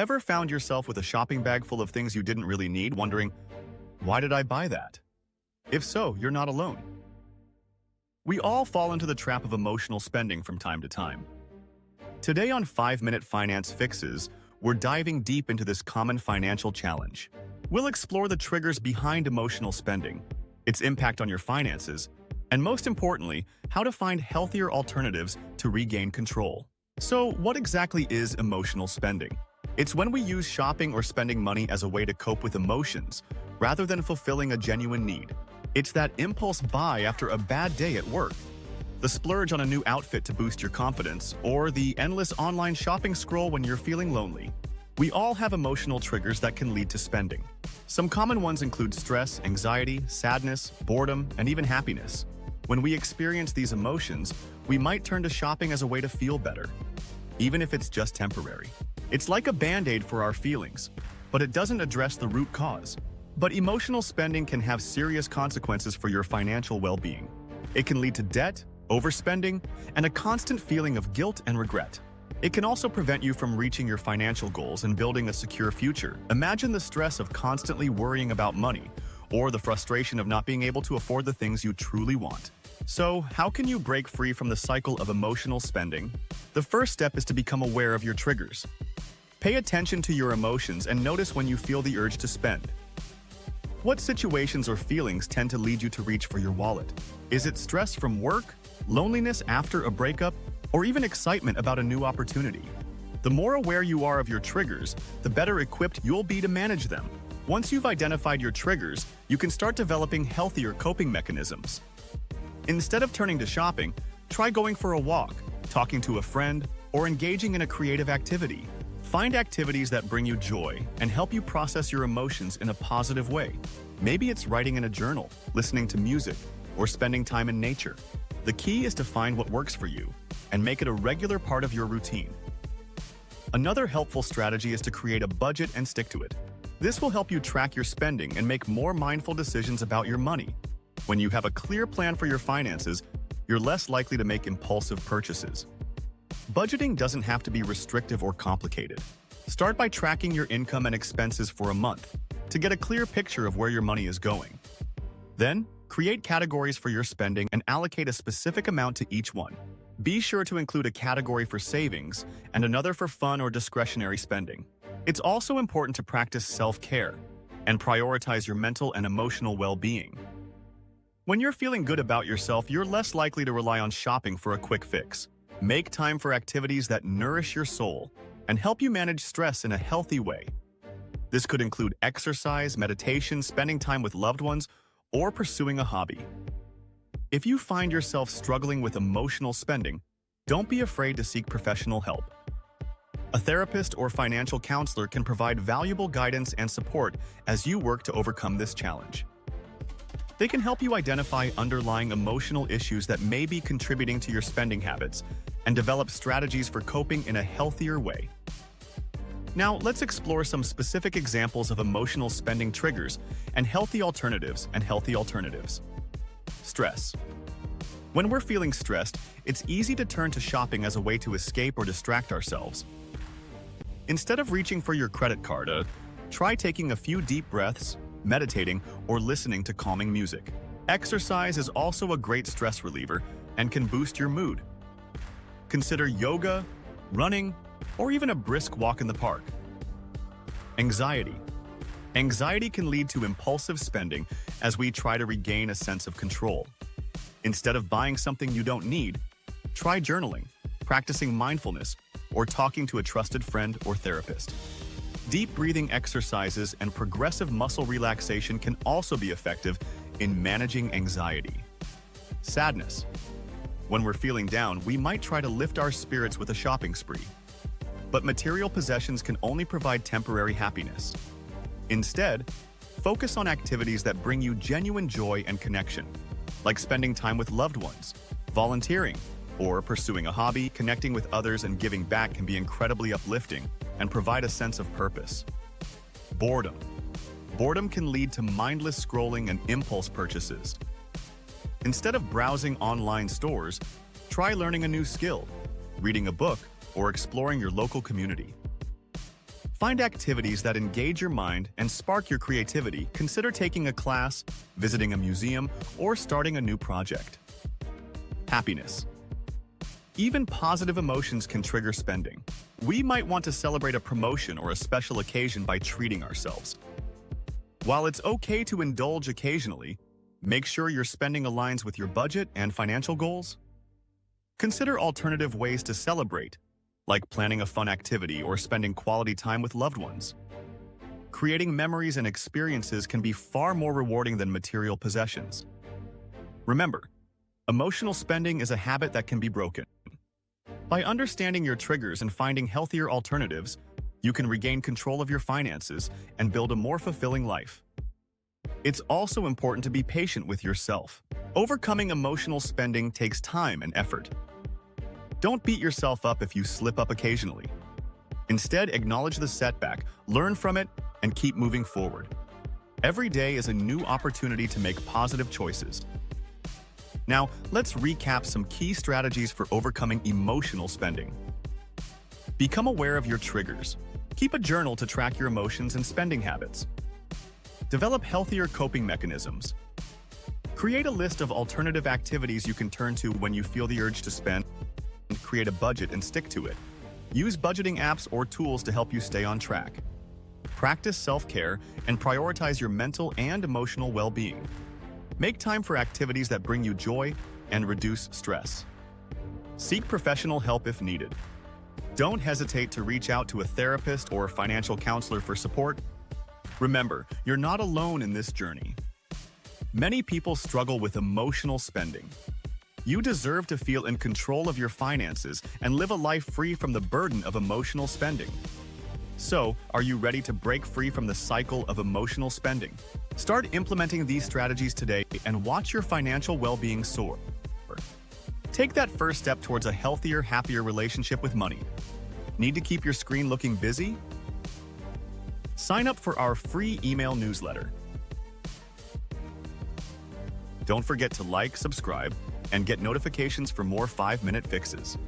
ever found yourself with a shopping bag full of things you didn't really need, wondering, why did I buy that? If so, you're not alone. We all fall into the trap of emotional spending from time to time. Today on 5-Minute Finance Fixes, we're diving deep into this common financial challenge. We'll explore the triggers behind emotional spending, its impact on your finances, and most importantly, how to find healthier alternatives to regain control. So, what exactly is emotional spending? It's when we use shopping or spending money as a way to cope with emotions, rather than fulfilling a genuine need. It's that impulse buy after a bad day at work, the splurge on a new outfit to boost your confidence, or the endless online shopping scroll when you're feeling lonely. We all have emotional triggers that can lead to spending. Some common ones include stress, anxiety, sadness, boredom, and even happiness. When we experience these emotions, we might turn to shopping as a way to feel better, even if it's just temporary. It's like a band-aid for our feelings, but it doesn't address the root cause. But emotional spending can have serious consequences for your financial well-being. It can lead to debt, overspending, and a constant feeling of guilt and regret. It can also prevent you from reaching your financial goals and building a secure future. Imagine the stress of constantly worrying about money, or the frustration of not being able to afford the things you truly want. So, how can you break free from the cycle of emotional spending? The first step is to become aware of your triggers. Pay attention to your emotions and notice when you feel the urge to spend. What situations or feelings tend to lead you to reach for your wallet? Is it stress from work, loneliness after a breakup, or even excitement about a new opportunity? The more aware you are of your triggers, the better equipped you'll be to manage them. Once you've identified your triggers, you can start developing healthier coping mechanisms. Instead of turning to shopping, try going for a walk, talking to a friend, or engaging in a creative activity. Find activities that bring you joy and help you process your emotions in a positive way. Maybe it's writing in a journal, listening to music, or spending time in nature. The key is to find what works for you and make it a regular part of your routine. Another helpful strategy is to create a budget and stick to it. This will help you track your spending and make more mindful decisions about your money. When you have a clear plan for your finances, you're less likely to make impulsive purchases. Budgeting doesn't have to be restrictive or complicated. Start by tracking your income and expenses for a month to get a clear picture of where your money is going. Then, create categories for your spending and allocate a specific amount to each one. Be sure to include a category for savings and another for fun or discretionary spending. It's also important to practice self-care and prioritize your mental and emotional well-being. When you're feeling good about yourself, you're less likely to rely on shopping for a quick fix. Make time for activities that nourish your soul and help you manage stress in a healthy way. This could include exercise, meditation, spending time with loved ones, or pursuing a hobby. If you find yourself struggling with emotional spending, don't be afraid to seek professional help. A therapist or financial counselor can provide valuable guidance and support as you work to overcome this challenge. They can help you identify underlying emotional issues that may be contributing to your spending habits and develop strategies for coping in a healthier way. Now, let's explore some specific examples of emotional spending triggers and healthy alternatives. Stress. When we're feeling stressed, it's easy to turn to shopping as a way to escape or distract ourselves. Instead of reaching for your credit card, try taking a few deep breaths, meditating, or listening to calming music. Exercise is also a great stress reliever and can boost your mood. Consider yoga, running, or even a brisk walk in the park. Anxiety. Anxiety can lead to impulsive spending as we try to regain a sense of control. Instead of buying something you don't need, try journaling, practicing mindfulness, or talking to a trusted friend or therapist. Deep breathing exercises and progressive muscle relaxation can also be effective in managing anxiety. Sadness. When we're feeling down, we might try to lift our spirits with a shopping spree. But material possessions can only provide temporary happiness. Instead, focus on activities that bring you genuine joy and connection, like spending time with loved ones, volunteering, or pursuing a hobby. Connecting with others and giving back can be incredibly uplifting and provide a sense of purpose. Boredom. Boredom can lead to mindless scrolling and impulse purchases. Instead of browsing online stores, try learning a new skill, reading a book, or exploring your local community. Find activities that engage your mind and spark your creativity. Consider taking a class, visiting a museum, or starting a new project. Happiness. Even positive emotions can trigger spending. We might want to celebrate a promotion or a special occasion by treating ourselves. While it's okay to indulge occasionally, make sure your spending aligns with your budget and financial goals. Consider alternative ways to celebrate, like planning a fun activity or spending quality time with loved ones. Creating memories and experiences can be far more rewarding than material possessions. Remember, emotional spending is a habit that can be broken. By understanding your triggers and finding healthier alternatives, you can regain control of your finances and build a more fulfilling life. It's also important to be patient with yourself. Overcoming emotional spending takes time and effort. Don't beat yourself up if you slip up occasionally. Instead, acknowledge the setback, learn from it, and keep moving forward. Every day is a new opportunity to make positive choices. Now, let's recap some key strategies for overcoming emotional spending. Become aware of your triggers. Keep a journal to track your emotions and spending habits. Develop healthier coping mechanisms. Create a list of alternative activities you can turn to when you feel the urge to spend. Create a budget and stick to it. Use budgeting apps or tools to help you stay on track. Practice self-care and prioritize your mental and emotional well-being. Make time for activities that bring you joy and reduce stress. Seek professional help if needed. Don't hesitate to reach out to a therapist or financial counselor for support. Remember, you're not alone in this journey. Many people struggle with emotional spending. You deserve to feel in control of your finances and live a life free from the burden of emotional spending. So, are you ready to break free from the cycle of emotional spending? Start implementing these strategies today and watch your financial well-being soar. Take that first step towards a healthier, happier relationship with money. Need to keep your screen looking busy? Sign up for our free email newsletter. Don't forget to like, subscribe, and get notifications for more 5-minute fixes.